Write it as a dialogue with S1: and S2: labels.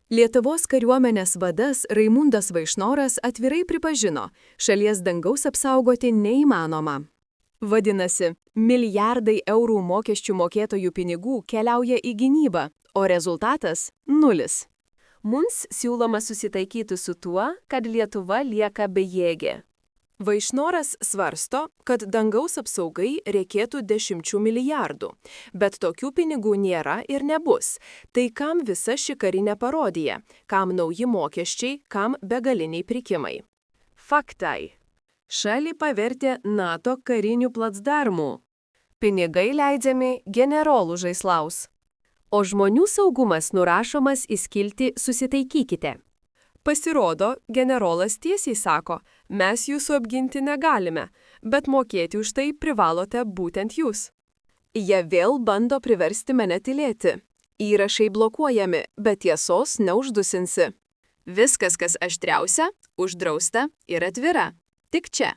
S1: Lietuvos kariuomenės vadas Raimundas Vaišnoras atvirai pripažino, šalies dangaus apsaugoti neįmanoma. Vadinasi, milijardai eurų mokesčių mokėtojų pinigų keliauja į gynybą, o rezultatas – nulis.
S2: Mums siūloma susitaikyti su tuo, kad Lietuva lieka bejėgė.
S1: Vaišnoras svarsto, kad dangaus apsaugai reikėtų 10 milijardų, bet tokių pinigų nėra ir nebus. Tai kam visa ši karinė parodija, kam nauji mokesčiai, kam begaliniai pirkimai. Faktai. Šalį pavertė NATO karinių placdarmų. Pinigai leidžiami generolų žaislaus.
S2: O žmonių saugumas nurašomas į skiltį susitaikykite.
S1: Pasirodo, generolas tiesiai sako, mes jūsų apginti negalime, bet mokėti už tai privalote būtent jūs. Jie vėl bando priversti mane tylėti. Įrašai blokuojami, bet tiesos neuždusinsi. Viskas, kas aštriausia, uždrausta ir atvira. Tik čia.